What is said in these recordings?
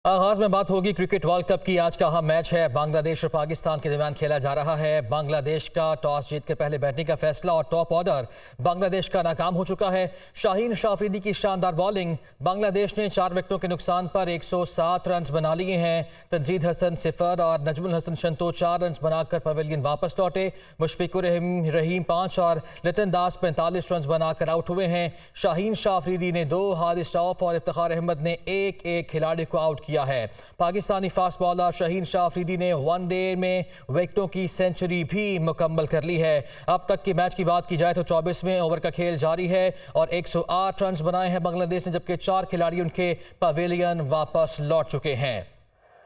आगाज में बात होगी क्रिकेट वर्ल्ड कप की। आज का अहम मैच है बांग्लादेश और पाकिस्तान के दरमियान खेला जा रहा है। बांग्लादेश का टॉस जीत के पहले बैटिंग का फैसला और टॉप ऑर्डर बांग्लादेश का नाकाम हो चुका है। शाहीन शाह अफरीदी की शानदार बॉलिंग। बांग्लादेश ने 4 विकेटों के नुकसान पर 107 रन बना लिए हैं। तंजीद हसन 0 और नजमुल हसन शंतो 4 रन बनाकर पवेलियन वापस लौटे। मुशफिकुर रहीम 5 और लिटन दास 45 रन बनाकर आउट हुए हैं। शाहीन शाह अफरीदी ने 2, हारिस रऊफ और इफ्तिखार अहमद ने एक खिलाड़ी को आउट किया है। पाकिस्तानी फास्ट बॉलर शाहीन शाह अफरीदी ने वनडे में विकेटों की सेंचुरी भी मुकम्मल कर ली है। अब तक के मैच की बात की जाए तो 24वें ओवर का खेल जारी है और 108 रन बनाए हैं बांग्लादेश ने, जबकि 4 खिलाड़ी उनके पवेलियन वापस लौट चुके हैं।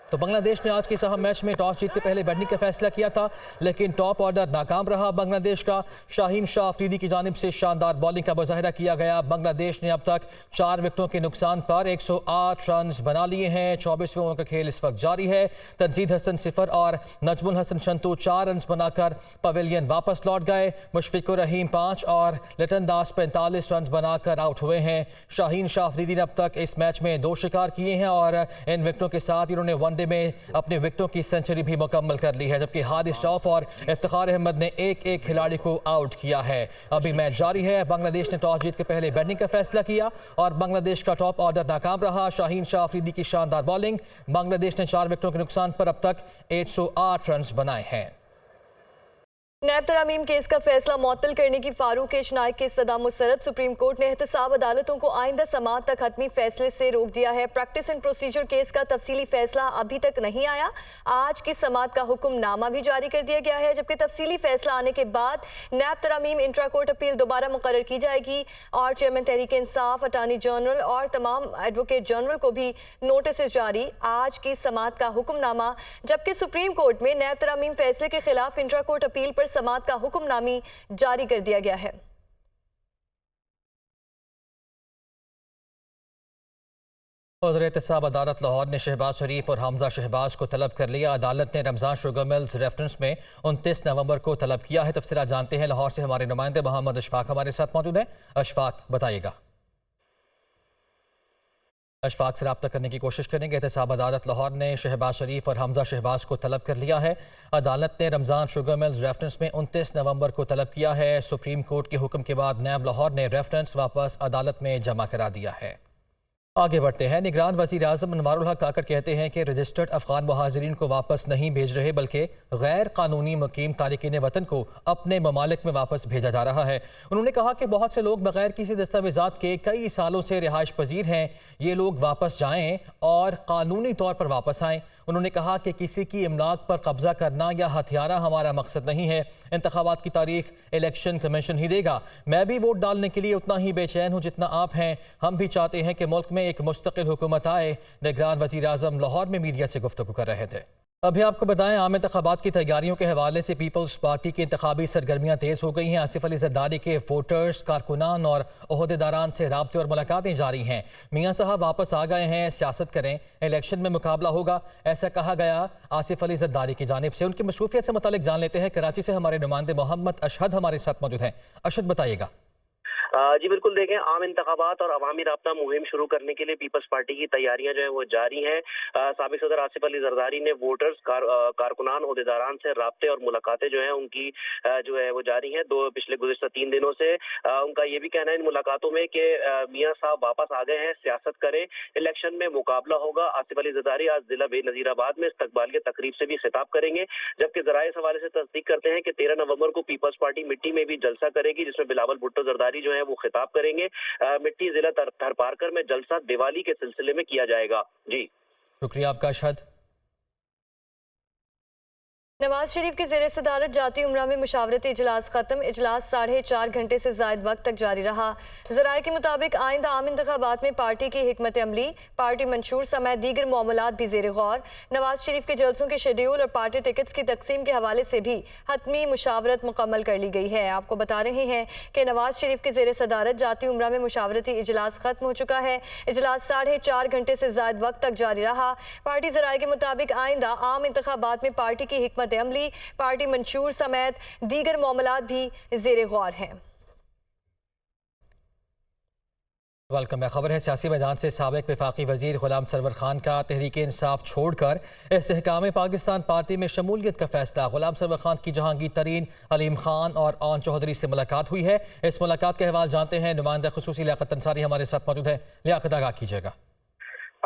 तो बांग्लादेश ने आज के इस अहम मैच में टॉस जीत के पहले बैटिंग का फैसला किया था, लेकिन टॉप ऑर्डर नाकाम रहा बांग्लादेश का। शाहीन शाह अफरीदी की जानिब से शानदार बॉलिंग का मुजाहिरा किया गया। बांग्लादेश ने अब तक 4 विकेटों के नुकसान पर 108 रन बना लिए हैं। 24वें ओवर का खेल इस वक्त जारी है। तंजीद हसन 0 और नजमुल हसन शंतो 4 रन बनाकर पवेलियन वापस लौट गए। मुशफिकुर रहीम 5 और लिटन दास 45 रन बनाकर आउट हुए हैं। शाहीन शाह अफरीदी ने अब तक इस मैच में 2 शिकार किए हैं और इन विकेटों के साथ इन्होंने वनडे में अपने विकेटों की सेंचुरी भी मुकम्मल कर ली है, जबकि हारिस रऊफ और इफ्तिखार अहमद ने एक खिलाड़ी को आउट किया है। अभी मैच जारी है। बांग्लादेश ने टॉस जीत के पहले बैटिंग का फैसला किया और बांग्लादेश का टॉप ऑर्डर नाकाम रहा। शाहीन शाह अफरीदी की शानदार बॉलिंग। बांग्लादेश ने 4 विकेटों के नुकसान पर अब तक 108 रन बनाए हैं। नैब तरामीम केस का फैसला मुअत्तल करने की फारूक इशनाक की सदा मुस्तरद। सुप्रीम कोर्ट ने एहतसाब अदालतों को आइंदा समाअत तक हतमी फैसले से रोक दिया है। प्रैक्टिस एंड प्रोसीजर केस का तफसीली फैसला अभी तक नहीं आया। आज की समाअत का हुक्मनामा भी जारी कर दिया गया है, जबकि तफसीली फैसला आने के बाद नैब तरामीम इंट्रा कोर्ट अपील दोबारा मुकर्रर की जाएगी और chairman Tehreek Insaf, attorney general और तमाम एडवोकेट जनरल को भी नोटिस जारी। आज की समाअत का हुक्मनामा, जबकि सुप्रीम कोर्ट में नैब तरामीम फैसले के खिलाफ इंट्रा कोर्ट अपील पर समाअत का हुक्मनामी जारी कर दिया गया है। उधर एहतसाब अदालत लाहौर ने शहबाज शरीफ और हमजा शहबाज को तलब कर लिया। अदालत ने रमजान शुगर मिल्स रेफरेंस में 29 नवंबर को तलब किया है। तफसीलात जानते हैं लाहौर से हमारे नुमाइंदे मोहम्मद अशफाक हमारे साथ मौजूद हैं। अशफाक, बताइएगा। अशफाक से रब्ता करने की कोशिश करेंगे। एहतसाब अदालत लाहौर ने शहबाज शरीफ और हमजा शहबाज को तलब कर लिया है। अदालत ने रमजान शुगर मिल्स रेफरेंस में 29 नवंबर को तलब किया है। सुप्रीम कोर्ट के हुक्म के बाद नैब लाहौर ने रेफरेंस वापस अदालत में जमा करा दिया है। आगे बढ़ते हैं। निगरान वज़ीर आज़म अनवारुल हक काकड़ कहते हैं कि रजिस्टर्ड अफगान मुहाजिरीन को वापस नहीं भेज रहे, बल्कि गैर कानूनी मुकीम तारिकीन वतन को अपने ममालिक में वापस भेजा जा रहा है। उन्होंने कहा कि बहुत से लोग बगैर किसी दस्तावेजात के कई सालों से रिहाइश पजीर हैं। ये लोग वापस जाएं और कानूनी तौर पर वापस आएं। उन्होंने कहा कि किसी की इमलाक पर कब्जा करना या हथियारा हमारा मकसद नहीं है। इंतखाबात की तारीख इलेक्शन कमीशन ही देगा। मैं भी वोट डालने के लिए उतना ही बेचैन हूँ जितना आप हैं। हम भी चाहते हैं कि मुल्क में एक मुस्तकिल हुकूमत आए। निगरान वज़ीर आज़म लाहौर में मीडिया से गुफ्तगू कर रहे थे। अभी आपको बताएं, आम इंतखाबात की तैयारियों के हवाले से पीपल्स पार्टी की इंतखाबी सरगर्मियां तेज हो गई हैं। आसिफ अली जरदारी के वोटर्स, कारकुनान और ओहदेदारान से राब्ते और मुलाकातें जारी हैं। मियां साहब वापस आ गए हैं, सियासत करें, इलेक्शन में मुकाबला होगा, ऐसा कहा गया आसिफ अली जरदारी की जानिब से। उनकी मसरूफियत से मुतालिक जान लेते हैं। कराची से हमारे नुमाइंदे मोहम्मद अशहद हमारे साथ मौजूद हैं। अशहद, बताइएगा। जी बिल्कुल, देखें, आम इंतखाबात और अवामी राब्ता मुहिम शुरू करने के लिए पीपल्स पार्टी की तैयारियां जो है वो जारी हैं। साबिक सदर आसिफ अली जरदारी ने वोटर्स, कारकुनान, ओहदेदारान से राब्ते और मुलाकातें जो है उनकी जो है वो जारी हैं। पिछले गुज़िश्ता 3 दिनों से उनका ये भी कहना है इन मुलाकातों में कि मियां साहब वापस आ गए हैं, सियासत करें, इलेक्शन में मुकाबला होगा। आसिफ अली जरदारी आज जिला नज़ीराबाद में इस्तकबालिया तकरीब से भी खिताब करेंगे, जबकि ज़राए इस हवाले से तस्दीक करते हैं कि 13 नवंबर को पीपल्स पार्टी मिट्टी में भी जलसा करेगी, जिसमें बिलावल भुट्टो जरदारी जो है वो खिताब करेंगे। मिट्टी जिला थरपारकर में जलसा दिवाली के सिलसिले में किया जाएगा। जी शुक्रिया आपका अशहद। नवाज शरीफ की ज़ेर सदारत जाती उम्रा में मुशावरती इजलास खत्म। इजलास 4.5 घंटे से ज़ायद वक्त तक जारी रहा। ज़राए के मुताबिक आइंदा आम इंतखाबात में पार्टी की हिकमत अमली, पार्टी मंशूर समेत दीगर मामलात भी ज़ेर गौर। नवाज शरीफ के जलसों के शेड्यूल और पार्टी टिकट्स की तकसीम के हवाले से भी हतमी मुशावरत मुकम्मल कर ली गई है। आपको बता रहे हैं कि नवाज शरीफ की ज़ेर सदारत जाती उम्रा में मुशावरती इजलास खत्म हो चुका है। इजलास 4.5 घंटे से ज़ायद वक्त तक जारी रहा। पार्टी ज़राए के मुताबिक आइंदा आम इंतखाबात में पार्टी की हिकमत अमली, पार्टी मंशूर समेत दीगर मामलात भी ज़ेर गौर हैं। वेलकम है। खबर है सियासी मैदान से साबिक वफाकी वजीर गुलाम सरवर खान का तहरीक इंसाफ छोड़कर इस्तेहकाम पाकिस्तान पार्टी में शमूलियत का फैसला। गुलाम सरवर खान की जहांगीर तरीन, अलीम खान और आन चौधरी से मुलाकात हुई है। इस मुलाकात के अहवाल जानते हैं। नुमाइंदा खुसूसी लियाकत अंसारी हमारे साथ मौजूद है। लियाकत, आगाह कीजिएगा।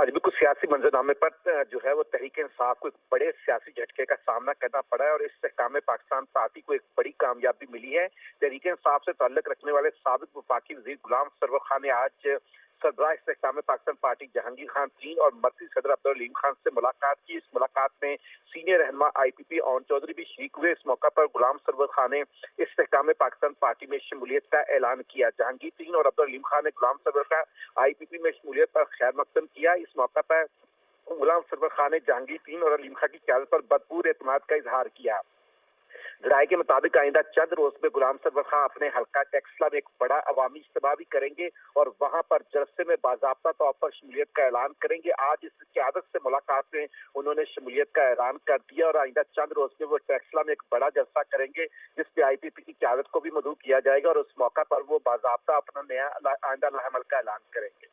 आज बिल्कुल सियासी मंजरनामे पर जो है वो तहरीक इंसाफ को एक बड़े सियासी झटके का सामना करना पड़ा है और इस इस्तेहकाम पाकिस्तान पार्टी को एक बड़ी कामयाबी मिली है। तहरीक इंसाफ से ताल्लुक रखने वाले साबिक वफाकी वजीर गुलाम सरवर खान ने आज सरबराह इस्तेहकाम पाकिस्तान पार्टी जहांगीर खान तरीन और मरकजी सदर अब्दुल खान से मुलाकात की। इस मुलाकात में सीनियर रहनुमा IPP आन चौधरी भी शरीक हुए। इस मौका पर गुलाम सरवर खान ने इस्तेहकाम पाकिस्तान पार्टी में शमूलियत का ऐलान किया। जहांगीर तरीन और अब्दुल खान ने गुलाम सरवर का IPP में शमूलियत पर खैर मकदम किया। इस मौका पर गुलाम सरवर खान ने जहांगीर तरीन और अलीम खान की क़यादत पर भरपूर एतमाद का इजहार किया। जराये के मुताबिक आइंदा चंद रोज में गुलाम सरवर खान अपने हल्का टेक्सला में एक बड़ा अवामी इज्तिमा भी करेंगे और वहां पर जलसे में बाज़ाब्ता तौर पर शमूलियत का ऐलान करेंगे। आज इस क़यादत से मुलाकात में उन्होंने शमूलियत का ऐलान कर दिया और आइंदा चंद रोज में वो टेक्सला में एक बड़ा जलसा करेंगे जिसपे IPP की क़यादत को भी मदऊ किया जाएगा और उस मौका पर वो बाज़ाब्ता अपना नया आइंदा लाहमल का ऐलान करेंगे।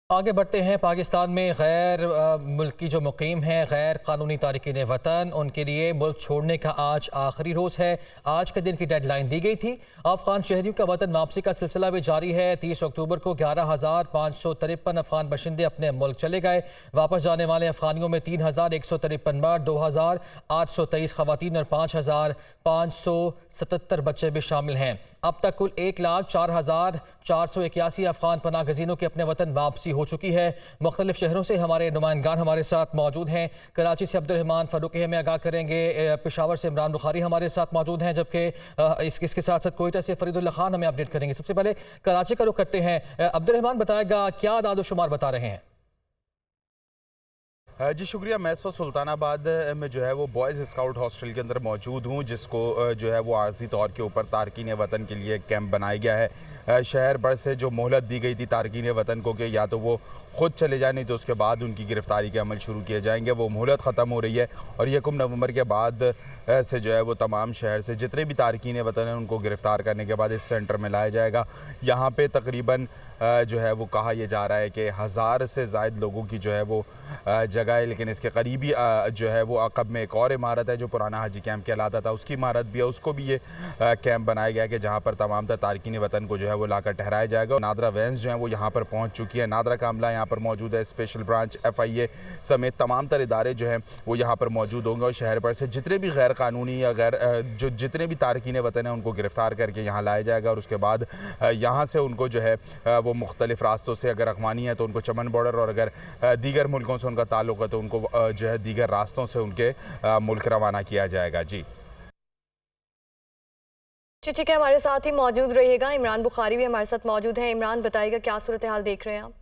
आगे बढ़ते हैं। पाकिस्तान में गैर मुल्की जो मुकीम हैं, गैर कानूनी तारकीन वतन, उनके लिए मुल्क छोड़ने का आज आखिरी रोज़ है। आज के दिन की डेडलाइन दी गई थी। अफगान शहरियों का वतन वापसी का सिलसिला भी जारी है। 30 अक्टूबर को 11,553 अफगान बशिंदे अपने मुल्क चले गए। वापस जाने वाले अफगानियों में 3,153 मर्द, 2,823 खवातीन और 5,577 बच्चे भी शामिल हैं। अब तक कुल 1,04,481 अफगान पनाह गजीनों की अपने वतन वापसी हो चुकी है। मुख्तलिफ शहरों से हमारे नुमाइंदान हमारे साथ मौजूद हैं। कराची से अब्दुल फारूकी हमें आगाह करेंगे। पेशावर से इमरान बुखारी हमारे साथ मौजूद हैं, जबकि इसके साथ साथ कोयटा से फरीदुल्लाह खान हमें अपडेट करेंगे। सबसे पहले कराची का रुख करते हैं। अब्दुल बताएगा क्या आदाद-ओ-शुमार बता रहे हैं? जी शुक्रिया। मैं इस वक्त सुल्तानाबाद में जो है वो बॉयज़ स्काउट हॉस्टल के अंदर मौजूद हूँ, जिसको जो है वो आर्जी तौर के ऊपर तारकीन वतन के लिए कैंप बनाया गया है। शहर भर से जो मोहलत दी गई थी तारकीन वतन को कि या तो वो ख़ुद चले जाए, नहीं तो उसके बाद उनकी गिरफ़्तारी के अमल शुरू किए जाएंगे, वो मोहलत ख़त्म हो रही है और 1 नवंबर के बाद से जो है वो तमाम शहर से जितने भी तारकीन वतन हैं उनको गिरफ़्तार करने के बाद इस सेंटर में लाया जाएगा। यहाँ पे तकरीबन जो है वो कहा यह जा रहा है कि 1000 से ज़ायद लोगों की जो है वो जगह है, लेकिन इसके करीबी जो है वो अक़ब में एक और इमारत है जो पुराना हाजी कैंप कहलाता था, उसकी इमारत भी है, उसको भी ये कैंप बनाया गया है कि जहाँ पर तमाम तारकीन वतन को जो है वो लाकर ठहराया जाएगा। नादरा वैन्स जो हैं वो यहाँ पर पहुँच चुकी है। नादरा का अमला यहाँ पर मौजूद है। स्पेशल ब्रांच FIA समेत तमाम तर इदारे जो हैं वो यहाँ पर मौजूद होंगे और शहर भर से जितने भी गैर कानूनी या जितने भी तारकीन वतन हैं उनको गिरफ़्तार करके यहाँ लाया जाएगा और उसके बाद यहाँ से उनको जो है वो मुख्तलिफ रास्तों से, अगर अफ़गानी है तो उनको चमन बॉर्डर और अगर दीगर मुल्कों से उनका ताल्लुक़ है तो उनको जो है दीगर रास्तों से उनके मुल्क रवाना किया जाएगा। जी ठीक है, हमारे साथ ही मौजूद रहिएगा। इमरान बुखारी भी हमारे साथ मौजूद हैं। इमरान, बताइएगा क्या सूरत हाल देख रहे हैं आप?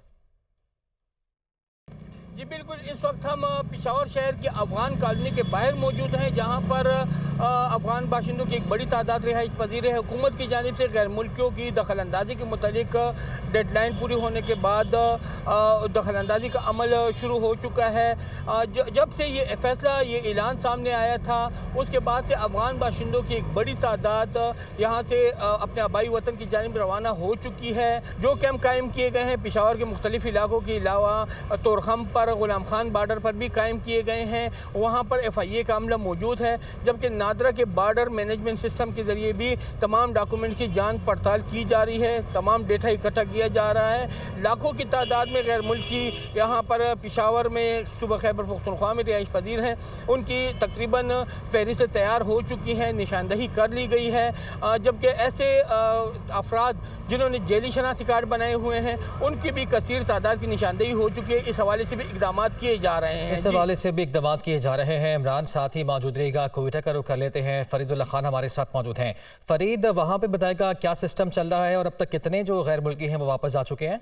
जी बिल्कुल, इस वक्त हम पेशावर शहर के अफगान कॉलोनी के बाहर मौजूद हैं, जहां पर अफगान बाशिंदों की एक बड़ी तादाद रिहाइश पजीर है। हुकूमत की जानिब से गैर मुल्कियों की दखल अंदाजी के मुतालिक डेडलाइन पूरी होने के बाद दखल अंदाजी का अमल शुरू हो चुका है। जब से ये फैसला, ये ऐलान सामने आया था, उसके बाद से अफगान बाशिंदों की एक बड़ी तादाद यहाँ से अपने आबाई वतन की जानिब रवाना हो चुकी है। जो कैंप कायम किए गए हैं पेशावर के मुख्तलिफ इलाकों के अलावा तोरखम पर, गुलाम खान बॉर्डर पर भी कायम किए गए हैं। वहाँ पर FIA का अमला मौजूद है, जबकि नादरा के बॉर्डर मैनेजमेंट सिस्टम के ज़रिए भी तमाम डॉक्यूमेंट की जांच पड़ताल की जा रही है, तमाम डेटा इकट्ठा किया जा रहा है। लाखों की तादाद में गैर मुल्की यहाँ पर पेशावर में, सूबा खैबर पख्तूनख्वा में रिहाइश पजीर हैं। उनकी तकरीबन फहरिस्त तैयार हो चुकी है, निशानदही कर ली गई है, जबकि ऐसे अफराद जिन्होंने जेली शनाख्ती कार्ड बनाए हुए हैं उनकी भी कसीर तादाद की निशानदही हो चुकी है। इस हवाले से भी इकदाम किए जा रहे हैं। इस हवाले से भी इकदाम किए जा रहे हैं। इमरान साथ ही मौजूद रहेगा। कोयटा का रुख कर लेते हैं। फरीदुल्लाह खान हमारे साथ मौजूद हैं। फरीद, वहाँ पे बताएगा क्या सिस्टम चल रहा है और अब तक कितने जो गैर मुल्की हैं वो वापस जा चुके हैं?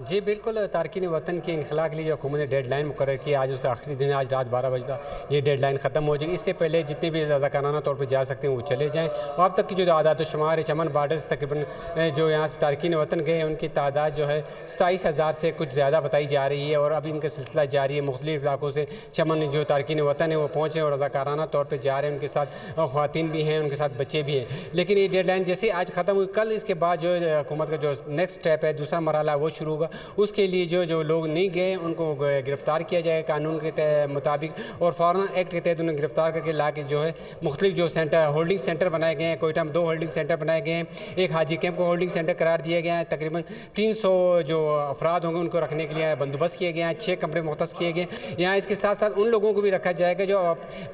जी बिल्कुल, तारकीन वतन के इंखला के लिए जो हुकूमत ने डेडलाइन मुकर्रर की, आज उसका आखिरी दिन है। आज रात 12 बजे ये डेडलाइन ख़त्म हो जाएगी। इससे पहले जितने भी रज़ाकाराना तौर पर जा सकते हैं वो चले जाएँ। और अब तक की जो आदाद शुमार है, चमन बॉर्डर से तकरीबन जो यहाँ से तारकीन वतन गए उनकी तादाद जो है 27,000 से कुछ ज़्यादा बताई जा रही है। और अभी इनका सिलसिला जारी है। मुख्तलिफ इलाकों से चमन जो तारकीन वतन है वो पहुँचे और रज़ाकाराना तौर पर जा रहे हैं। उनके साथ ख़वातीन भी हैं, उनके साथ बच्चे भी हैं। लेकिन ये डेडलाइन जैसे आज ख़त्म हुई, कल इसके बाद जो हुकूमत का जो नेक्स्ट स्टेप है, दूसरा मरहला वो शुरू होगा। उसके लिए जो लोग नहीं गए उनको गिरफ़्तार किया जाएगा कानून के मुताबिक, और फ़ौरन एक्ट के तहत उन्हें गिरफ़्तार करके ला के जो है मुख्तलिफ जो सेंटर होल्डिंग सेंटर बनाए गए हैं। कोयटा में 2 होल्डिंग सेंटर बनाए गए हैं। एक हाजी कैंप को होल्डिंग सेंटर करार दिया गया है। तकरीबन 300 जो अफराद होंगे उनको रखने के लिए बंदोबस्त किए गए हैं। 6 कमरे मुख्तस किए गए हैं। यहाँ इसके साथ साथ उन लोगों को भी रखा जाएगा जो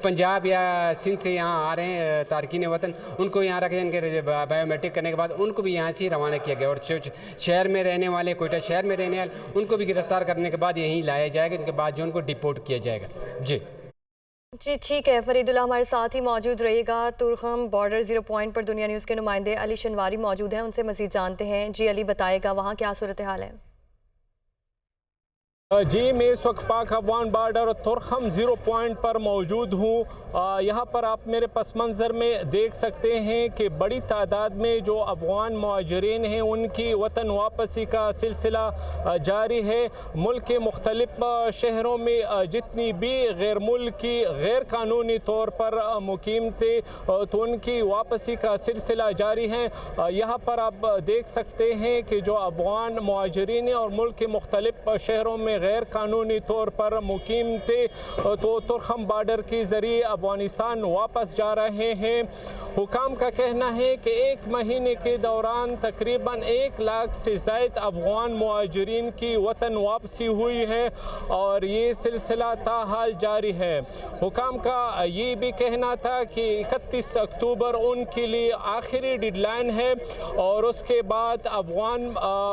पंजाब या सिंध से यहाँ आ रहे हैं तारकीन वतन, उनको यहाँ रखे जाएंगे। बायोमेट्रिक करने के बाद उनको भी यहाँ से रवाना किया गया। और शहर में रहने वाले, कोयटा शहर में रहने वाले, उनको भी गिरफ्तार करने के बाद यहीं लाया जाएगा। इनके बाद जो उनको डिपोर्ट किया जाएगा। जी ठीक है, फरीदुल्लाह हमारे साथ ही मौजूद रहिएगा। तुरखम बॉर्डर 0 पॉइंट पर दुनिया न्यूज़ के नुमाइंदे अली शनवारी मौजूद हैं, उनसे मज़ीद जानते हैं। जी अली, बताएगा वहाँ क्या सूरत हाल है? जी, मैं इस वक्त पाक अफगान बॉर्डर तुरखम 0 पॉइंट पर मौजूद हूँ। यहाँ पर आप मेरे पस मंज़र में देख सकते हैं कि बड़ी तादाद में जो अफगान मुहाजिरीन हैं उनकी वतन वापसी का सिलसिला जारी है। मुल्क के मुख्तलिफ शहरों में जितनी भी गैर मुल्की गैर कानूनी तौर पर मुकीम थे तो उनकी वापसी का सिलसिला जारी है। यहाँ पर आप देख सकते हैं कि जो अफगान मुहाजिरीन और मुल्क के मुख्तलिफ शहरों में गैर कानूनी तौर पर मुकीम थे तो तुरखम बॉर्डर के ज़रिए अफ़गानिस्तान वापस जा रहे हैं। हुकाम का कहना है कि 1 महीने के दौरान तकरीबन 1 लाख से ज़ायद अफ़गान मुहाजिरीन की वतन वापसी हुई है और ये सिलसिला ताहाल जारी है। हुकाम का ये भी कहना था कि 31 अक्टूबर उनके लिए आखिरी डेडलाइन है और उसके बाद अफ़गान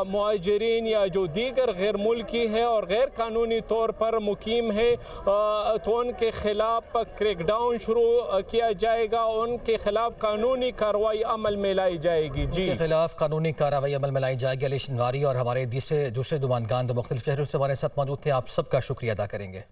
मुहाजिरीन या जो दीगर गैर मुल्की है और गैर कानूनी तौर पर मुकीम है तो उनके खिलाफ क्रैकडाउन शुरू किया जाएगा। उनके खिलाफ कानूनी कार्रवाई अमल में लाई जाएगी। जी, उनके खिलाफ कानूनी कार्रवाई अमल में लाई जाएगी। अली शनवारी और हमारे दूसरे नुमाइंदगान तो मुख्तलिफ शहरों से हमारे साथ मौजूद थे। आप सबका शुक्रिया अदा करेंगे।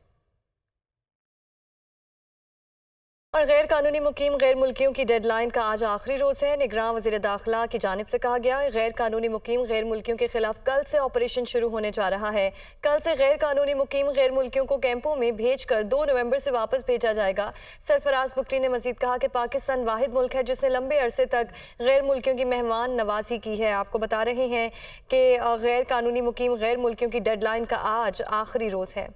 और गैर कानूनी मुकीम गैर मुल्कियों की डेडलाइन का आज आखिरी रोज़ है। निगरान वज़ीर दाखिला की जानिब से कहा गया है गैर कानूनी मुकीम गैर मुल्कियों के खिलाफ कल से ऑपरेशन शुरू होने जा रहा है। कल से गैर कानूनी मुकीम गैर मुल्कियों को कैंपों में भेजकर 2 नवंबर से वापस भेजा जाएगा। सरफराज बुगटी ने मजीद कहा कि पाकिस्तान वाहिद मुल्क है जिसने लंबे अरसे तक गैर मुल्कियों की मेहमान नवाजी की है। आपको बता रहे हैं कि गैर कानूनी मुकीम गैर मुल्कियों की डेडलाइन का आज आखिरी रोज़ है।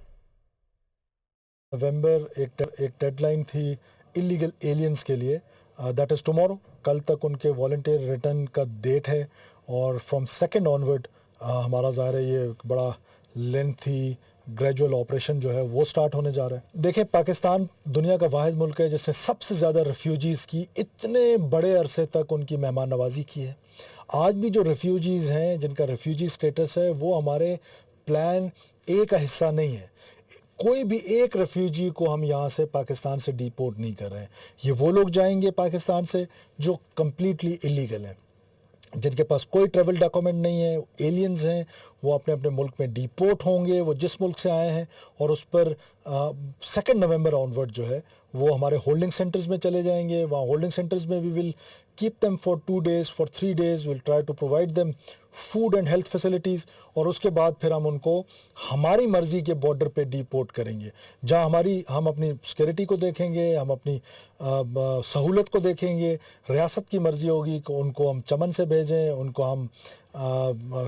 नवंबर एक डेडलाइन थी इलीगल एलियंस के लिए, दैट इज़ टुमारो। कल तक उनके वॉलंटियर रिटर्न का डेट है और फ्रॉम 2 ऑनवर्ड हमारा ज़ाहिर है ये बड़ा लेंथी ग्रेजुअल ऑपरेशन जो है वो स्टार्ट होने जा रहा है। देखें, पाकिस्तान दुनिया का वाहिद मुल्क है जिसने सबसे ज़्यादा रेफ्यूजीज़ की इतने बड़े अरसे तक उनकी मेहमान नवाजी की है। आज भी जो रेफ्यूजीज़ हैं जिनका रेफ्यूजी स्टेटस है वो हमारे प्लान ए का हिस्सा नहीं है। कोई भी एक रेफ्यूजी को हम यहाँ से पाकिस्तान से डिपोर्ट नहीं कर रहे हैं। ये वो लोग जाएंगे पाकिस्तान से जो कम्प्लीटली इलीगल हैं, जिनके पास कोई ट्रैवल डॉक्यूमेंट नहीं है, एलियंस हैं, वो अपने अपने मुल्क में डिपोर्ट होंगे, वो जिस मुल्क से आए हैं। और उस पर 2 नवंबर ऑनवर्ड जो है वो हमारे होल्डिंग सेंटर्स में चले जाएंगे। वहाँ होल्डिंग सेंटर्स में we will keep them for 2 days, for 3 days, will try to provide them food and health facilities. और उसके बाद फिर हम उनको हमारी मर्ज़ी के बॉर्डर पे डिपोर्ट करेंगे, जहाँ हम अपनी सिक्योरिटी को देखेंगे, हम अपनी सहूलत को देखेंगे। रियासत की मर्ज़ी होगी कि उनको हम चमन से भेजें, उनको हम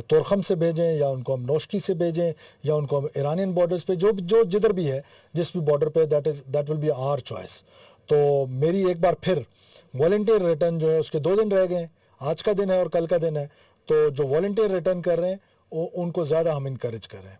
तुरखम से भेजें, या उनको हम नौशकी से भेजें, या उनको हम ईरानियन बॉर्डर्स पे जो जिधर भी है, जिस भी बॉर्डर पे, that will be our choice. तो मेरी एक बार फिर वॉलंटियर रिटर्न जो है उसके 2 दिन रह गए, आज का दिन है और कल का दिन है। तो जो वॉलंटियर रिटर्न कर रहे हैं उनको ज़्यादा हम इनकरेज कर रहे हैं।